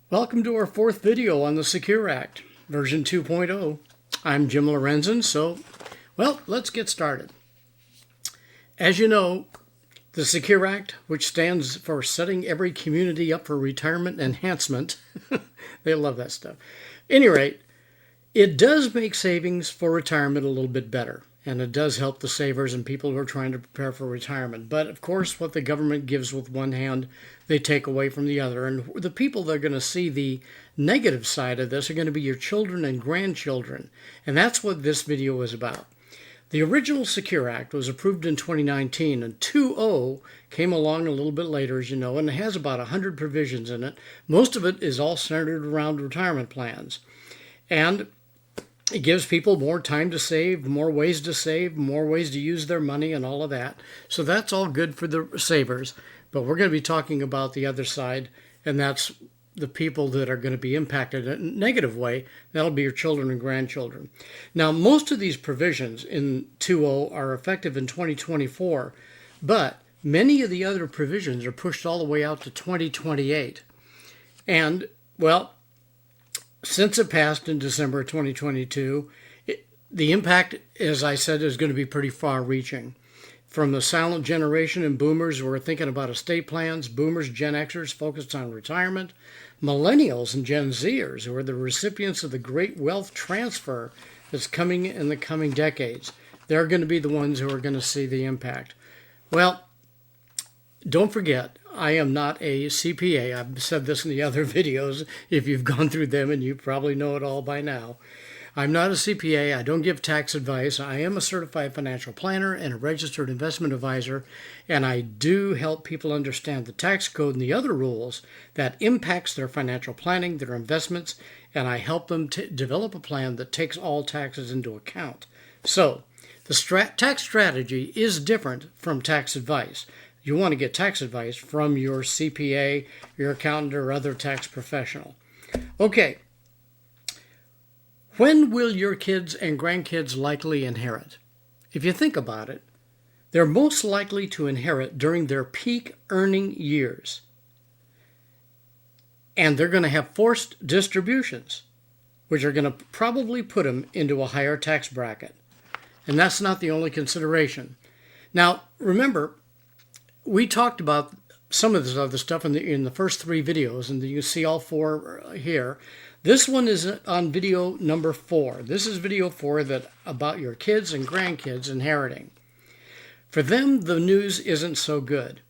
Welcome to our fourth video on the Secure Act, version 2.0. I'm Jim Lorenzen, let's get started. As you know, the Secure Act, which stands for Setting Every Community Up for Retirement Enhancement, they love that stuff. At any rate, it does make savings for retirement a little bit better, and it does help the savers and people who are trying to prepare for retirement. But of course, what the government gives with one hand, they take away from the other. And the people that are going to see the negative side of this are going to be your children and grandchildren. And that's what this video is about. The original Secure Act was approved in 2019, and 2.0 came along a little bit later, as you know, and it has about 100 provisions in it. Most of it is all centered around retirement plans. And it gives people more time to save, more ways to use their money and all of that. So that's all good for the savers. But we're going to be talking about the other side, and that's the people that are going to be impacted in a negative way. That'll be your children and grandchildren. Now, most of these provisions in 2.0 are effective in 2024, but many of the other provisions are pushed all the way out to 2028. And, well, since it passed in December 2022, the impact, as I said, is going to be pretty far-reaching. From the silent generation and boomers who are thinking about estate plans, boomers, Gen Xers focused on retirement, millennials and Gen Zers who are the recipients of the great wealth transfer that's coming in the coming decades. They're going to be the ones who are going to see the impact. Well, don't forget, I am not a CPA. I've said this in the other videos. If you've gone through them, and you probably know it all by now. I'm not a CPA. I don't give tax advice. I am a certified financial planner and a registered investment advisor, and I do help people understand the tax code and the other rules that impacts their financial planning, their investments, and I help them to develop a plan that takes all taxes into account. So, the tax strategy is different from tax advice. You want to get tax advice from your CPA, your accountant, or other tax professional. Okay. When will your kids and grandkids likely inherit? If you think about it, they're most likely to inherit during their peak earning years. And they're going to have forced distributions, which are going to probably put them into a higher tax bracket. And that's not the only consideration. Now, remember, we talked about some of this other stuff in the first three videos, and you see all four here. This one is on video number 4. This is video 4 about your kids and grandkids inheriting. For them, the news isn't so good.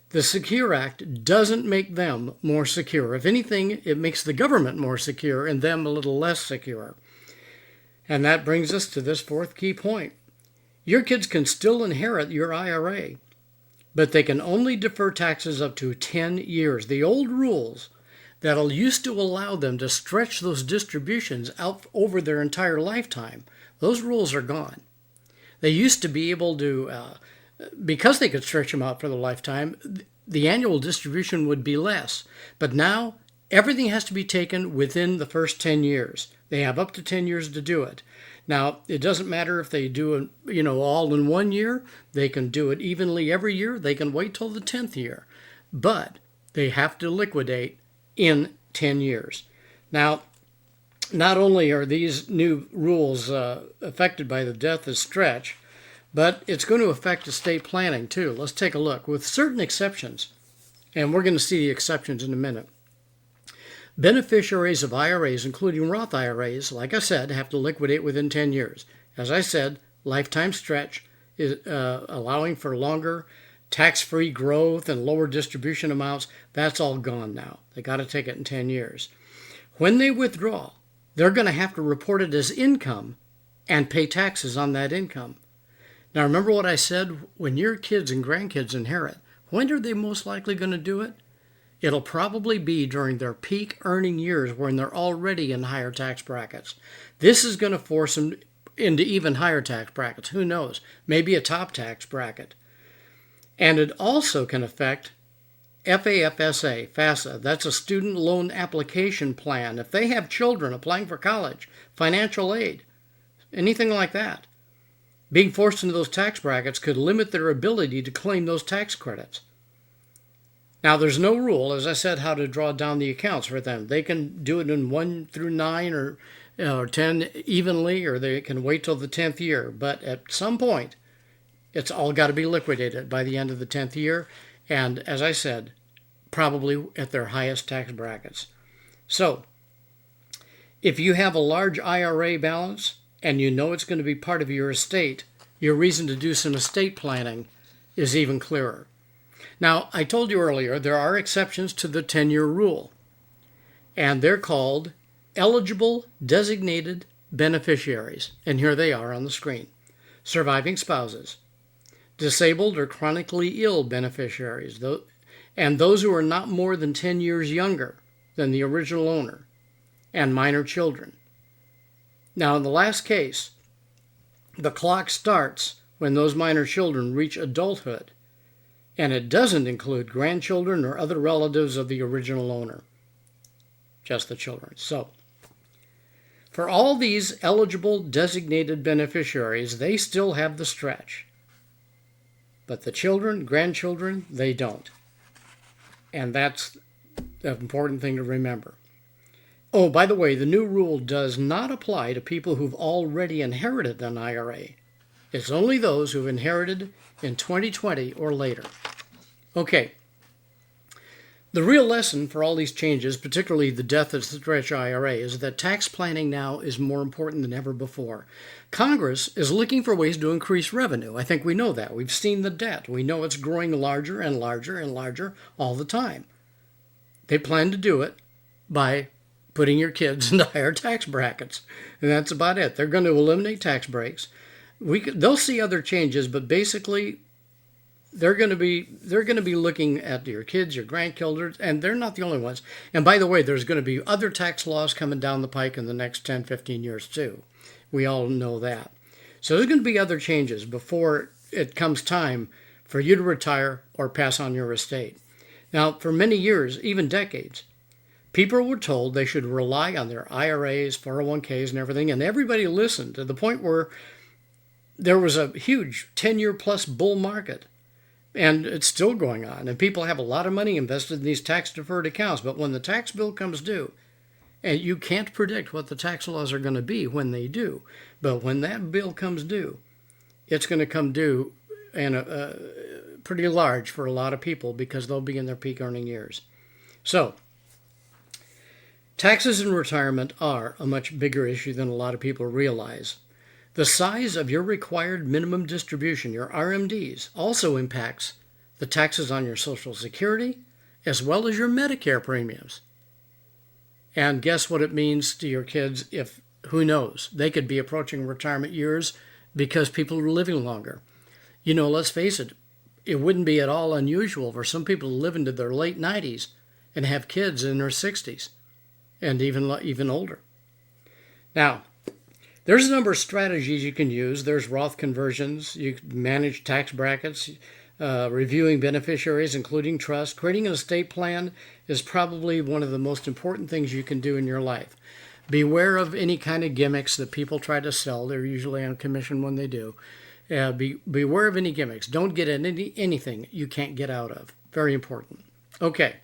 The Secure Act doesn't make them more secure. If anything, it makes the government more secure and them a little less secure. And that brings us to this fourth key point. Your kids can still inherit your IRA, but they can only defer taxes up to 10 years. The old rules that used to allow them to stretch those distributions out over their entire lifetime, those rules are gone. They used to be able to, because they could stretch them out for the lifetime, the annual distribution would be less. But now, everything has to be taken within the first 10 years. They have up to 10 years to do it. Now, it doesn't matter if they do it, all in 1 year. They can do it evenly every year. They can wait till the 10th year. But they have to liquidate in 10 years. Now, not only are these new rules affected by the death of stretch, but it's going to affect estate planning too. Let's take a look. With certain exceptions, and we're going to see the exceptions in a minute. Beneficiaries of IRAs, including Roth IRAs, like I said, have to liquidate within 10 years. As I said, lifetime stretch is allowing for longer tax-free growth and lower distribution amounts. That's all gone now. They got to take it in 10 years. When they withdraw, they're going to have to report it as income and pay taxes on that income. Now, remember what I said? When your kids and grandkids inherit, when are they most likely going to do it? It'll probably be during their peak earning years when they're already in higher tax brackets. This is going to force them into even higher tax brackets. Who knows? Maybe a top tax bracket. And it also can affect FAFSA, that's a student loan application plan. If they have children applying for college, financial aid, anything like that, being forced into those tax brackets could limit their ability to claim those tax credits. Now, there's no rule, as I said, how to draw down the accounts for them. They can do it in 1 through 9 or 10 evenly, or they can wait till the 10th year. But at some point, it's all got to be liquidated by the end of the 10th year. And as I said, probably at their highest tax brackets. So, if you have a large IRA balance and you know it's going to be part of your estate, your reason to do some estate planning is even clearer. Now, I told you earlier, there are exceptions to the 10-year rule, and they're called eligible designated beneficiaries, and here they are on the screen. Surviving spouses, disabled or chronically ill beneficiaries, and those who are not more than 10 years younger than the original owner, and minor children. Now, in the last case, the clock starts when those minor children reach adulthood, and it doesn't include grandchildren or other relatives of the original owner, just the children. So, for all these eligible designated beneficiaries, they still have the stretch. But the children, grandchildren, they don't. And that's the important thing to remember. Oh, by the way, the new rule does not apply to people who've already inherited an IRA. It's only those who've inherited in 2020 or later. Okay. The real lesson for all these changes, particularly the death of the stretch IRA, is that tax planning now is more important than ever before. Congress is looking for ways to increase revenue. I think we know that. We've seen the debt. We know it's growing larger and larger and larger all the time. They plan to do it by putting your kids into higher tax brackets. And that's about it. They're going to eliminate tax breaks. They'll see other changes, but basically they're going to be looking at your kids, your grandchildren, and they're not the only ones. And by the way, there's going to be other tax laws coming down the pike in the next 10, 15 years too. We all know that. So there's going to be other changes before it comes time for you to retire or pass on your estate. Now, for many years, even decades, people were told they should rely on their IRAs, 401ks, and everything, and everybody listened to the point where there was a huge 10-year plus bull market. And it's still going on. And people have a lot of money invested in these tax-deferred accounts. But when the tax bill comes due, and you can't predict what the tax laws are going to be when they do, but when that bill comes due, it's going to come due and pretty large for a lot of people because they'll be in their peak earning years. So, taxes in retirement are a much bigger issue than a lot of people realize. The size of your required minimum distribution, your RMDs, also impacts the taxes on your Social Security as well as your Medicare premiums. And guess what it means to your kids if, who knows, they could be approaching retirement years because people are living longer. You know, let's face it, it wouldn't be at all unusual for some people to live into their late 90s and have kids in their 60s and even older. Now, there's a number of strategies you can use. There's Roth conversions. You can manage tax brackets, reviewing beneficiaries, including trust. Creating an estate plan is probably one of the most important things you can do in your life. Beware of any kind of gimmicks that people try to sell. They're usually on commission when they do. Beware of any gimmicks. Don't get anything you can't get out of. Very important. Okay.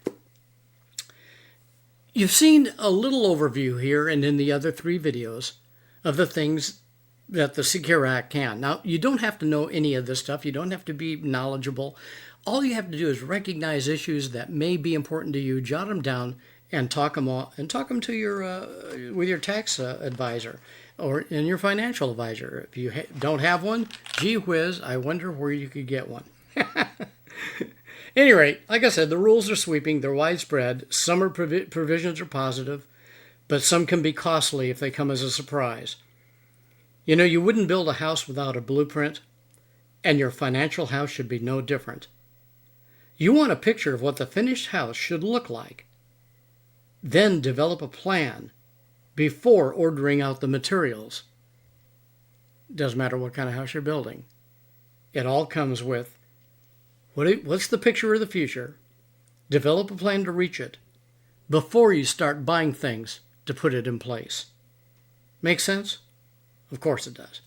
You've seen a little overview here and in the other 3 videos of the things that the Secure Act can. Now, you don't have to know any of this stuff. You don't have to be knowledgeable. All you have to do is recognize issues that may be important to you, jot them down, and talk them to your with your tax advisor or in your financial advisor. If you don't have one, gee whiz, I wonder where you could get one. Anyway, like I said, the rules are sweeping. They're widespread. Some provisions are positive, but some can be costly if they come as a surprise. You know, you wouldn't build a house without a blueprint, and your financial house should be no different. You want a picture of what the finished house should look like. Then develop a plan before ordering out the materials. Doesn't matter what kind of house you're building. It all comes with what's the picture of the future? Develop a plan to reach it before you start buying things to put it in place. Make sense? Of course it does.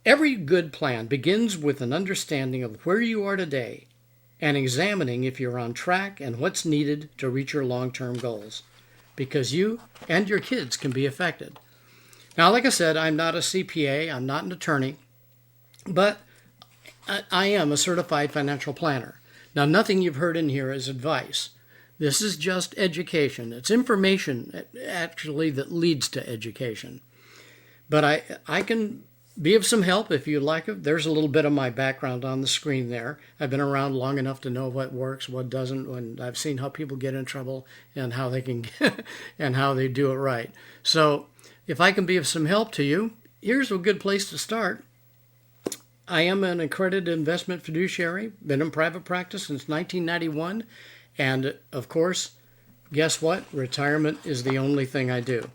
Every good plan begins with an understanding of where you are today and examining if you're on track and what's needed to reach your long-term goals, because you and your kids can be affected. Now, like I said, I'm not a CPA, I'm not an attorney, but I am a certified financial planner. Now, nothing you've heard in here is advice. This is just education. It's information, actually, that leads to education. But I can be of some help if you like it. There's a little bit of my background on the screen there. I've been around long enough to know what works, what doesn't, and I've seen how people get in trouble and how they can and how they do it right. So if I can be of some help to you, here's a good place to start. I am an accredited investment fiduciary, been in private practice since 1991, and of course, guess what? Retirement is the only thing I do.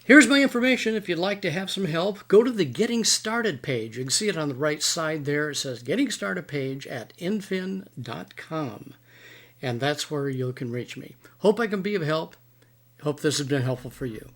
Here's my information. If you'd like to have some help, go to the Getting Started page. You can see it on the right side there. It says Getting Started page at infin.com, and that's where you can reach me. Hope I can be of help. Hope this has been helpful for you.